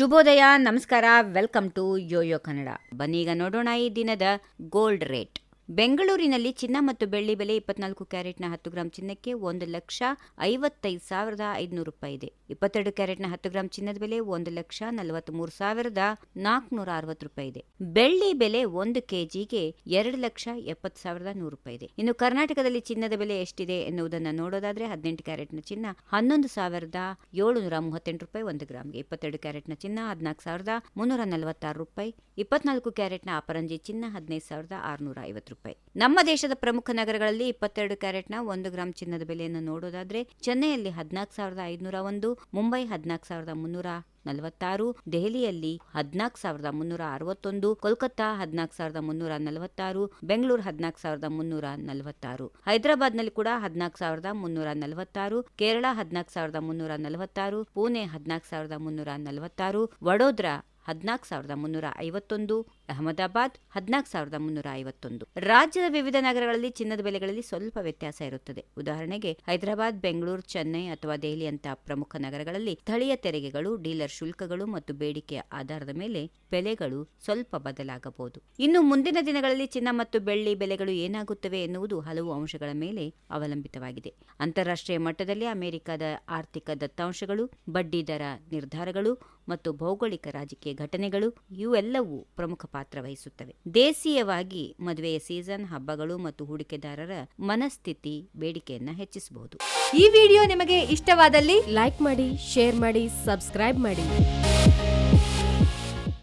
ಶುಭೋದಯ, ನಮಸ್ಕಾರ, welcome to Yoyo Kannada. ಬನ್ನೀಗ ನೋಡೋಣ ಈ ದಿನದ ಗೋಲ್ಡ್ ರೇಟ್. ಬೆಂಗಳೂರಿನಲ್ಲಿ ಚಿನ್ನ ಮತ್ತು ಬೆಳ್ಳಿ ಬೆಲೆ 24 ಕ್ಯಾರೆಟ್ನ 10 ಗ್ರಾಂ ಚಿನ್ನಕ್ಕೆ 1,55,500 ರೂಪಾಯಿ ಇದೆ. 22 ಕ್ಯಾರೆಟ್ನ 10 ಗ್ರಾಂ ಚಿನ್ನದ ಬೆಲೆ 1,43,460 ರೂಪಾಯಿ ಇದೆ. ಬೆಳ್ಳಿ ಬೆಲೆ 1 ಕೆಜಿಗೆ 2,70,100 ರೂಪಾಯಿ ಇದೆ. ಇನ್ನು ಕರ್ನಾಟಕದಲ್ಲಿ ಚಿನ್ನದ ಬೆಲೆ ಎಷ್ಟಿದೆ ಎನ್ನುವುದನ್ನು ನೋಡೋದಾದ್ರೆ 18 ಕ್ಯಾರೆಟ್ನ ಚಿನ್ನ 11,738 ರೂಪಾಯಿ 1 ಗ್ರಾಮ್ಗೆ. 22 ಕ್ಯಾರೆಟ್ನ ಚಿನ್ನ 14,346 ರೂಪಾಯಿ. 24 ಕ್ಯಾರೆಟ್ನ ಅಪರಂಜಿ ಚಿನ್ನ 15,650 ರೂಪಾಯಿ. ನಮ್ಮ ದೇಶದ ಪ್ರಮುಖ ನಗರಗಳಲ್ಲಿ 22 ಕ್ಯಾರೆಟ್ನ 1 ಗ್ರಾಂ ಚಿನ್ನದ ಬೆಲೆಯನ್ನು ನೋಡೋದಾದ್ರೆ ಚೆನ್ನೈಯಲ್ಲಿ 14,501, ಮುಂಬೈ 14,346, ದೆಹಲಿಯಲ್ಲಿ 14,361, ಕೋಲ್ಕತ್ತಾ 14,346, ಬೆಂಗಳೂರು 14,346, ಹೈದರಾಬಾದ್ನಲ್ಲಿ ಕೂಡ 14,346, ಕೇರಳ 14,346, ಪುಣೆ 14,346, ವಡೋದರಾ 14,351, ಅಹಮದಾಬಾದ್ 14,351. ರಾಜ್ಯದ ವಿವಿಧ ನಗರಗಳಲ್ಲಿ ಚಿನ್ನದ ಬೆಲೆಗಳಲ್ಲಿ ಸ್ವಲ್ಪ ವ್ಯತ್ಯಾಸ ಇರುತ್ತದೆ. ಉದಾಹರಣೆಗೆ ಹೈದರಾಬಾದ್, ಬೆಂಗಳೂರು, ಚೆನ್ನೈ ಅಥವಾ ದೆಹಲಿಯಂತಹ ಪ್ರಮುಖ ನಗರಗಳಲ್ಲಿ ಸ್ಥಳೀಯ ತೆರಿಗೆಗಳು, ಡೀಲರ್ ಶುಲ್ಕಗಳು ಮತ್ತು ಬೇಡಿಕೆಯ ಆಧಾರದ ಮೇಲೆ ಬೆಲೆಗಳು ಸ್ವಲ್ಪ ಬದಲಾಗಬಹುದು. ಇನ್ನು ಮುಂದಿನ ದಿನಗಳಲ್ಲಿ ಚಿನ್ನ ಮತ್ತು ಬೆಳ್ಳಿ ಬೆಲೆಗಳು ಏನಾಗುತ್ತವೆ ಎನ್ನುವುದು ಹಲವು ಅಂಶಗಳ ಮೇಲೆ ಅವಲಂಬಿತವಾಗಿದೆ. ಅಂತಾರಾಷ್ಟ್ರೀಯ ಮಟ್ಟದಲ್ಲಿ ಅಮೆರಿಕದ ಆರ್ಥಿಕ ದತ್ತಾಂಶಗಳು, ಬಡ್ಡಿ ದರ ನಿರ್ಧಾರಗಳು ಮತ್ತು ಭೌಗೋಳಿಕ ರಾಜಕೀಯ ಘಟನೆಗಳು ಇವೆಲ್ಲವೂ ಪ್ರಮುಖ ಪಾತ್ರ ವಹಿಸುತ್ತವೆ. ದೇಶೀಯವಾಗಿ ಮದುವೆಯ ಸೀಸನ್, ಹಬ್ಬಗಳು ಮತ್ತು ಹೂಡಿಕೆದಾರರ ಮನಸ್ಥಿತಿ ಬೇಡಿಕೆಯನ್ನ ಹೆಚ್ಚಿಸಬಹುದು. ಈ ವಿಡಿಯೋ ನಿಮಗೆ ಇಷ್ಟವಾದಲ್ಲಿ ಲೈಕ್ ಮಾಡಿ, ಶೇರ್ ಮಾಡಿ, ಸಬ್ಸ್ಕ್ರೈಬ್ ಮಾಡಿ.